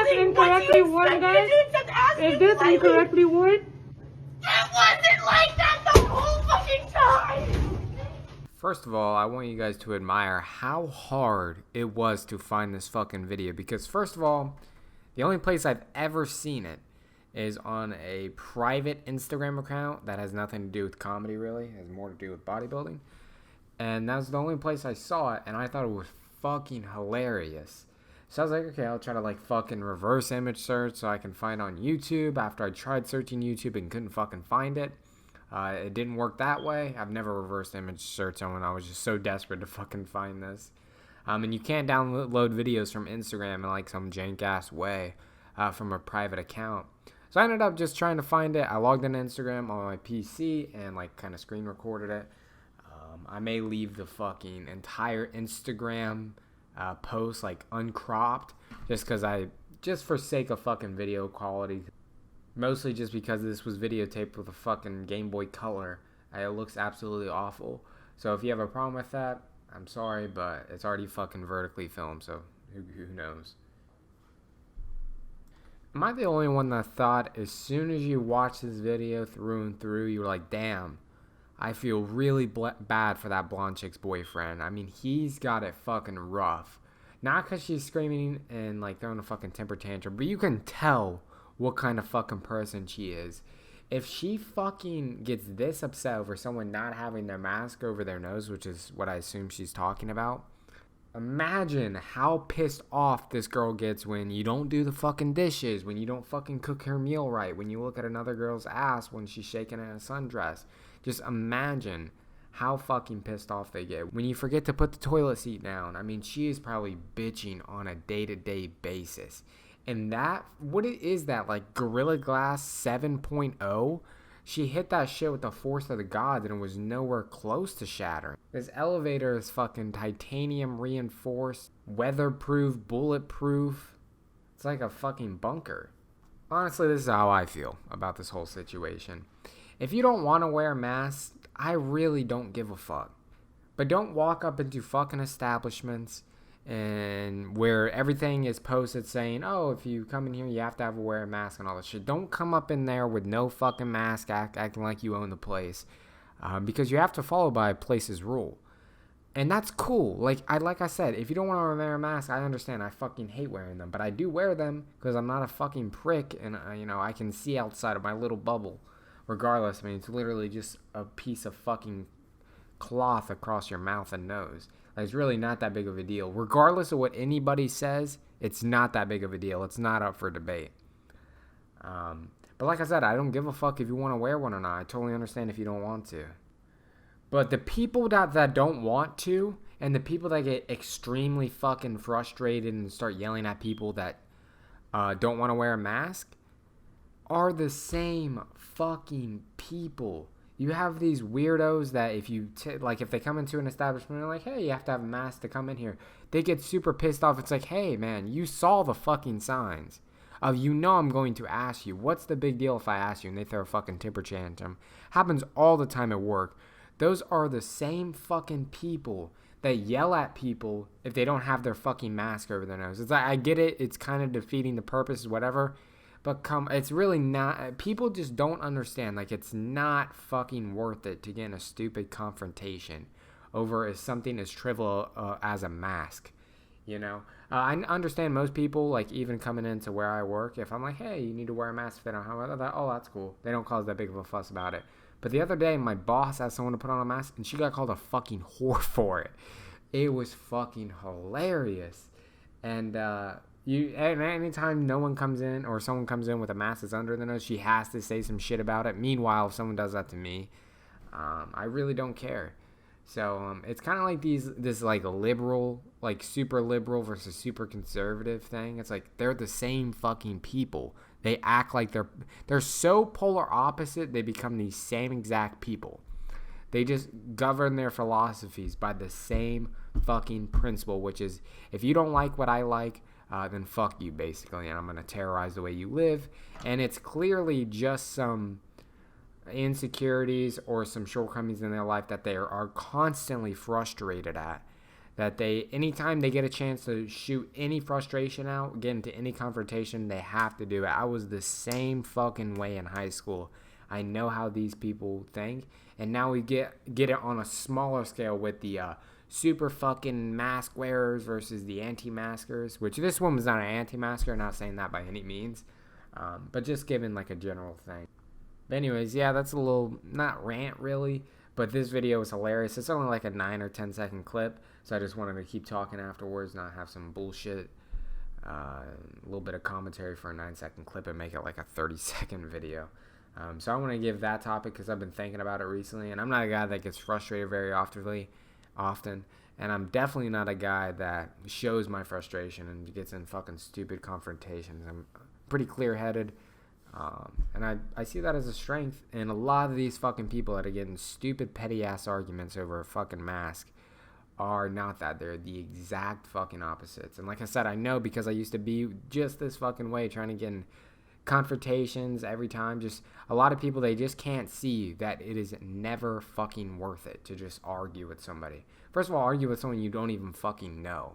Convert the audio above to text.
this incorrectly worded, guys? Is this incorrectly worded? It wasn't like that the whole fucking time! First of all, I want you guys to admire how hard it was to find this fucking video, because first of all, the only place I've ever seen it is on a private Instagram account that has nothing to do with comedy, really. It has more to do with bodybuilding. And that was the only place I saw it, and I thought it was fucking hilarious. So I was like, okay, I'll try to like fucking reverse image search so I can find it on YouTube. After I tried searching YouTube and couldn't fucking find it. It didn't work that way. I've never reversed image searched when I was just so desperate to fucking find this. And you can't download videos from Instagram in like some jank-ass way from a private account. So I ended up just trying to find it. I logged into Instagram on my PC and like kind of screen recorded it. I may leave the fucking entire Instagram post like uncropped just for sake of fucking video quality. Mostly just because this was videotaped with a fucking Game Boy Color. It looks absolutely awful. So if you have a problem with that, I'm sorry, but it's already fucking vertically filmed, so who knows? Am I the only one that thought as soon as you watch this video through and through, you were like, damn, I feel really bad for that blonde chick's boyfriend. I mean, he's got it fucking rough. Not because she's screaming and like throwing a fucking temper tantrum, but you can tell what kind of fucking person she is. If she fucking gets this upset over someone not having their mask over their nose, which is what I assume she's talking about, imagine how pissed off this girl gets when you don't do the fucking dishes, when you don't fucking cook her meal right, when you look at another girl's ass when she's shaking in a sundress. Just imagine how fucking pissed off they get when you forget to put the toilet seat down. I mean, she is probably bitching on a day-to-day basis. And that, what is that, like Gorilla Glass 7.0? She hit that shit with the force of the gods and it was nowhere close to shattering. This elevator is fucking titanium reinforced, weatherproof, bulletproof. It's like a fucking bunker. Honestly, this is how I feel about this whole situation. If you don't want to wear a mask, I really don't give a fuck. But don't walk up into fucking establishments and where everything is posted saying, oh, if you come in here, you have to wear a mask and all that shit. Don't come up in there with no fucking mask acting like you own the place. Because you have to follow by a place's rule. And that's cool. Like I said, if you don't want to wear a mask, I understand. I fucking hate wearing them. But I do wear them because I'm not a fucking prick. And, I can see outside of my little bubble. Regardless, I mean, it's literally just a piece of fucking cloth across your mouth and nose. Like, it's really not that big of a deal. Regardless of what anybody says, it's not that big of a deal. It's not up for debate. But like I said, I don't give a fuck if you want to wear one or not. I totally understand if you don't want to. But the people that don't want to, and the people that get extremely fucking frustrated and start yelling at people that don't want to wear a mask, are the same fucking people. You have these weirdos that if they come into an establishment and like, hey, you have to have a mask to come in here, they get super pissed off. It's like, hey, man, you saw the fucking signs of, I'm going to ask you. What's the big deal if I ask you? And they throw a fucking temper tantrum. Happens all the time at work. Those are the same fucking people that yell at people if they don't have their fucking mask over their nose. It's like, I get it. It's kind of defeating the purpose, whatever. But it's really not. People just don't understand. Like, it's not fucking worth it to get in a stupid confrontation over something as trivial as a mask. I understand most people, like, even coming into where I work, if I'm like, hey, you need to wear a mask if they don't have that, oh, that's cool. They don't cause that big of a fuss about it. But the other day, my boss asked someone to put on a mask, and she got called a fucking whore for it. It was fucking hilarious. And anytime no one comes in or someone comes in with a mask that's under their nose, she has to say some shit about it. Meanwhile, if someone does that to me, I really don't care. So it's kind of like this like liberal, like super liberal versus super conservative thing. It's like they're the same fucking people. They act like they're so polar opposite, they become these same exact people. They just govern their philosophies by the same fucking principle, which is, if you don't like what I like, then fuck you, basically, and I'm going to terrorize the way you live. And it's clearly just some insecurities or some shortcomings in their life that they are constantly frustrated at, that anytime they get a chance to shoot any frustration out, get into any confrontation, they have to do it. I was the same fucking way in high school. I know how these people think, and now we get it on a smaller scale with the super fucking mask wearers versus the anti-maskers, which this one was not an anti-masker, not saying that by any means, but just giving like a general thing. But anyways, yeah, that's a little, not rant really, but this video was hilarious. It's only like a 9 or 10 second clip, so I just wanted to keep talking afterwards, not have some bullshit, a little bit of commentary for a 9-second clip and make it like a 30-second video. So I want to give that topic because I've been thinking about it recently, and I'm not a guy that gets frustrated very often, and I'm definitely not a guy that shows my frustration and gets in fucking stupid confrontations. I'm pretty clear-headed, and I see that as a strength. And a lot of these fucking people that are getting stupid petty-ass arguments over a fucking mask are not that. They're the exact fucking opposites. And like I said, I know because I used to be just this fucking way, trying to get in confrontations every time. Just a lot of people, they just can't see that it is never fucking worth it to just argue with somebody. First of all, argue with someone you don't even fucking know.